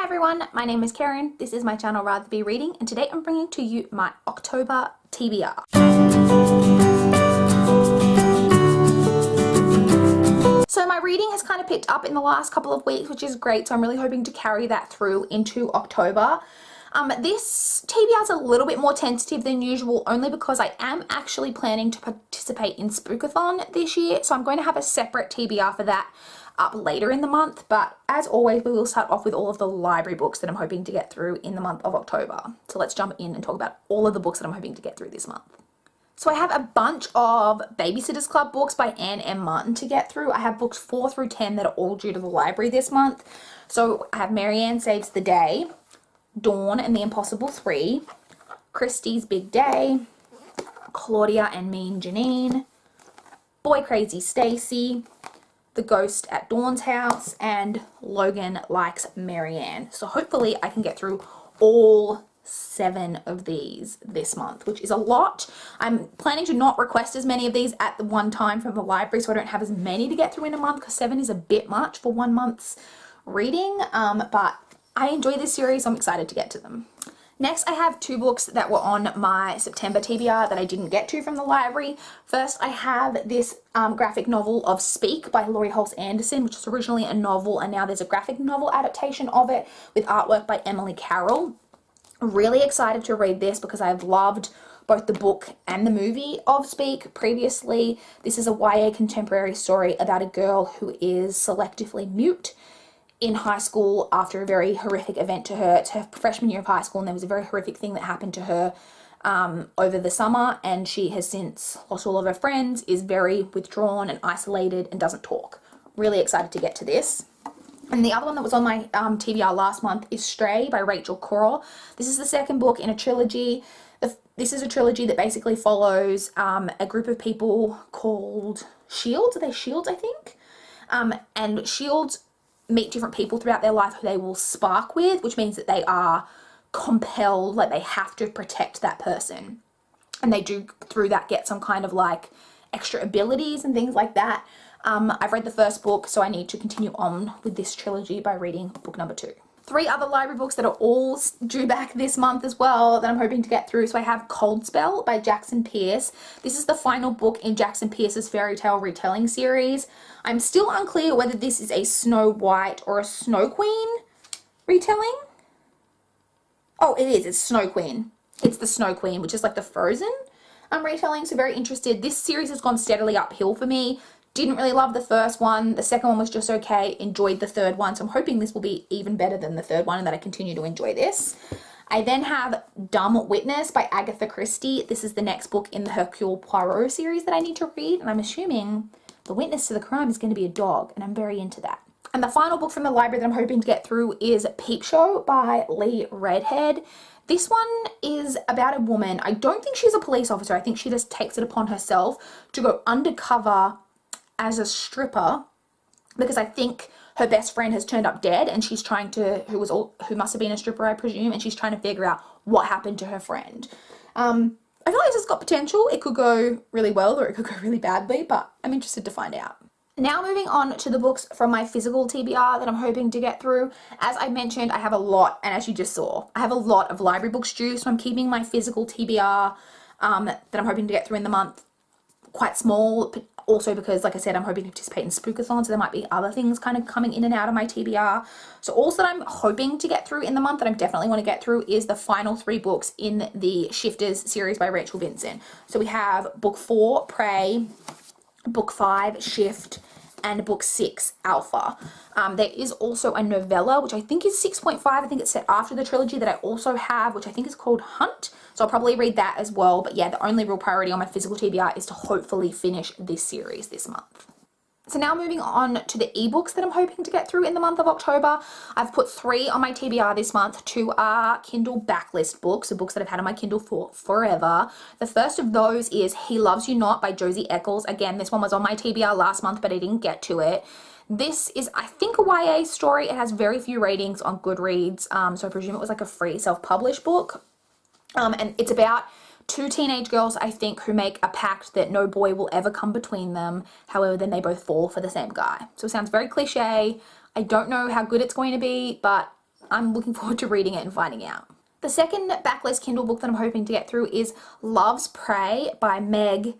Hi everyone, my name is Karen, this is my channel RatherBeReading, and today I'm bringing to you my October TBR. So my reading has kind of picked up in the last couple of weeks, which is great, so I'm really hoping to carry that through into October. This TBR is a little bit more tentative than usual, only because I am actually planning to participate in Spookathon this year, so I'm going to have a separate TBR for that up later in the month. But as always, we will start off with all of the library books that I'm hoping to get through in the month of October. So let's jump in and talk about all of the books that I'm hoping to get through this month. So I have a bunch of Babysitter's Club books by Anne M. Martin to get through. I have books 4 through 10 that are all due to the library this month. So I have Marianne Saves the Day, Dawn and the Impossible 3, Christie's Big Day, Claudia and Mean Janine, Boy Crazy Stacy, The Ghost at Dawn's House, and Logan Likes Marianne. So hopefully I can get through all 7 of these this month, which is a lot. I'm planning to not request as many of these at the one time from the library, so I don't have as many to get through in a month, because 7 is a bit much for 1 month's reading, but I enjoy this series, so I'm excited to get to them. Next, I have 2 books that were on my September TBR that I didn't get to from the library. First, I have this graphic novel of Speak by Laurie Halse Anderson, which was originally a novel, and now there's a graphic novel adaptation of it with artwork by Emily Carroll. Really excited to read this because I've loved both the book and the movie of Speak previously. This is a YA contemporary story about a girl who is selectively mute in high school after a very horrific event to her. It's her freshman year of high school, and there was a very horrific thing that happened to her over the summer, and she has since lost all of her friends, is very withdrawn and isolated, and doesn't talk. Really excited to get to this. And the other one that was on my TBR last month is Stray by Rachel Corr. This is the second book in a trilogy. This is a trilogy that basically follows a group of people called Shields. Are they Shields, I think? And Shields meet different people throughout their life who they will spark with, which means that they are compelled, like they have to protect that person. And they do, through that, get some kind of like extra abilities and things like that. I've read the first book, so I need to continue on with this trilogy by reading book number 2. 3 other library books that are all due back this month as well that I'm hoping to get through. So I have Cold Spell by Jackson Pearce. This is the final book in Jackson Pearce's fairy tale retelling series. I'm still unclear whether this is a Snow White or a Snow Queen retelling. Oh, it is. It's Snow Queen. It's the Snow Queen, which is like the Frozen retelling. So very interested. This series has gone steadily uphill for me. Didn't really love the first one. The second one was just okay. Enjoyed the third one. So I'm hoping this will be even better than the third one and that I continue to enjoy this. I then have Dumb Witness by Agatha Christie. This is the next book in the Hercule Poirot series that I need to read. And I'm assuming the witness to the crime is going to be a dog. And I'm very into that. And the final book from the library that I'm hoping to get through is Peep Show by Lee Redhead. This one is about a woman. I don't think she's a police officer. I think she just takes it upon herself to go undercover as a stripper, because I think her best friend has turned up dead, and she's trying to, who must have been a stripper, I presume, and she's trying to figure out what happened to her friend. I feel like this has got potential. It could go really well or it could go really badly, but I'm interested to find out. Now moving on to the books from my physical TBR that I'm hoping to get through. As I mentioned, I have a lot, and as you just saw, I have a lot of library books due, so I'm keeping my physical TBR that I'm hoping to get through in the month quite small. Also because, like I said, I'm hoping to participate in Spookathon, so there might be other things kind of coming in and out of my TBR. So also that I'm hoping to get through in the month that I definitely want to get through is the final 3 books in the Shifters series by Rachel Vincent. So we have book 4, Prey, book 5, Shift, and book 6, Alpha. There is also a novella, which I think is 6.5. I think it's set after the trilogy that I also have, which I think is called Hunt. So I'll probably read that as well. But yeah, the only real priority on my physical TBR is to hopefully finish this series this month. So now moving on to the ebooks that I'm hoping to get through in the month of October. I've put 3 on my TBR this month. 2 are Kindle backlist books, so books that I've had on my Kindle for forever. The first of those is He Loves You Not by Josie Eccles. Again, this one was on my TBR last month, but I didn't get to it. This is, I think, a YA story. It has very few ratings on Goodreads, so I presume it was like a free self-published book. And it's about 2 teenage girls, I think, who make a pact that no boy will ever come between them. However, then they both fall for the same guy. So it sounds very cliche. I don't know how good it's going to be, but I'm looking forward to reading it and finding out. The second backlist Kindle book that I'm hoping to get through is Love's Prey by Meg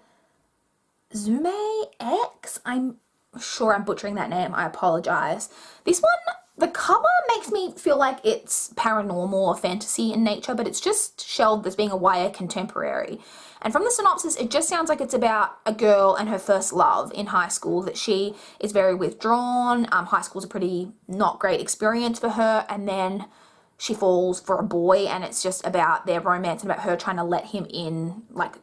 Zume X. I'm sure I'm butchering that name. I apologize. This one, the cover makes me feel like it's paranormal or fantasy in nature, but it's just shelved as being a YA contemporary. And from the synopsis, it just sounds like it's about a girl and her first love in high school, that she is very withdrawn. High school's a pretty not great experience for her, and then she falls for a boy, and it's just about their romance and about her trying to let him in, like,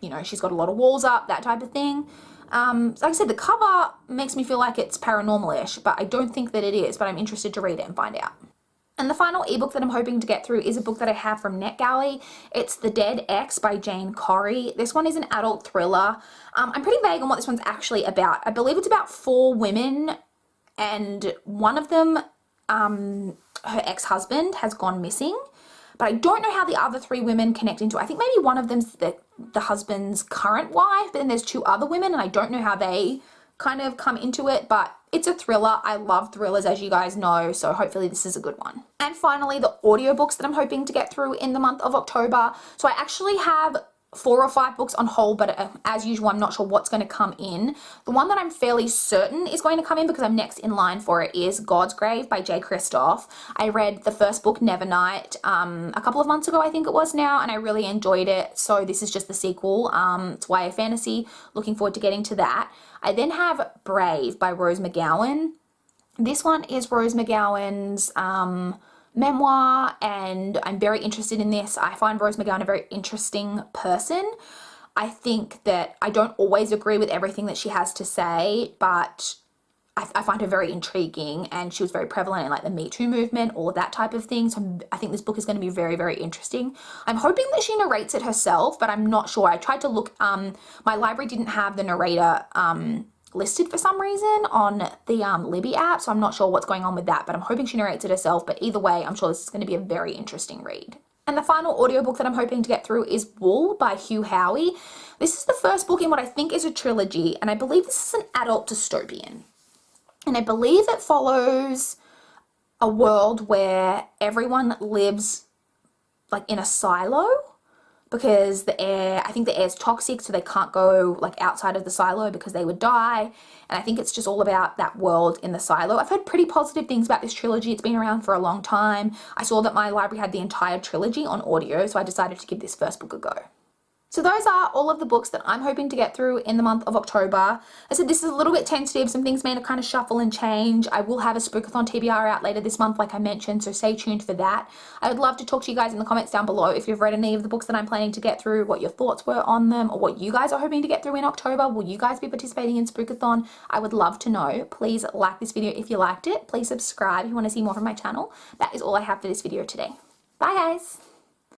you know, she's got a lot of walls up, that type of thing. Like I said, the cover makes me feel like it's paranormal-ish, but I don't think that it is, but I'm interested to read it and find out. And the final ebook that I'm hoping to get through is a book that I have from NetGalley. It's The Dead Ex by Jane Corrie. This one is an adult thriller. I'm pretty vague on what this one's actually about. I believe it's about 4 women, and one of them, her ex-husband has gone missing. But I don't know how the other 3 women connect into it. I think maybe one of them's the husband's current wife, but then there's 2 other women, and I don't know how they kind of come into it, but it's a thriller. I love thrillers, as you guys know, so hopefully this is a good one. And finally, the audiobooks that I'm hoping to get through in the month of October. So I actually have 4 or 5 books on hold, but as usual, I'm not sure what's going to come in. The one that I'm fairly certain is going to come in, because I'm next in line for it, is God's Grave by J. Kristoff. I read the first book, Nevernight, a couple of months ago, I think it was now, and I really enjoyed it. So this is just the sequel. It's YA fantasy. Looking forward to getting to that. I then have Brave by Rose McGowan. This one is Rose McGowan's memoir, and I'm very interested in this. I find Rose McGowan a very interesting person. I think that I don't always agree with everything that she has to say, but I find her very intriguing, and she was very prevalent in like the Me Too movement, all of that type of thing. So I think this book is going to be very, very interesting. I'm hoping that she narrates it herself, but I'm not sure. I tried to look, my library didn't have the narrator listed for some reason on the Libby app, so I'm not sure what's going on with that, but I'm hoping she narrates it herself. But either way, I'm sure this is going to be a very interesting read. And the final audiobook that I'm hoping to get through is Wool by Hugh Howey. This is the first book in what I think is a trilogy, and I believe this is an adult dystopian. And I believe it follows a world where everyone lives like in a silo, because the air, I think the air's toxic, so they can't go like outside of the silo because they would die. And I think it's just all about that world in the silo. I've heard pretty positive things about this trilogy. It's been around for a long time. I saw that my library had the entire trilogy on audio, so I decided to give this first book a go. So those are all of the books that I'm hoping to get through in the month of October. I said this is a little bit tentative. Some things may kind of shuffle and change. I will have a Spookathon TBR out later this month, like I mentioned, so stay tuned for that. I would love to talk to you guys in the comments down below if you've read any of the books that I'm planning to get through, what your thoughts were on them, or what you guys are hoping to get through in October. Will you guys be participating in Spookathon? I would love to know. Please like this video if you liked it. Please subscribe if you want to see more from my channel. That is all I have for this video today. Bye guys!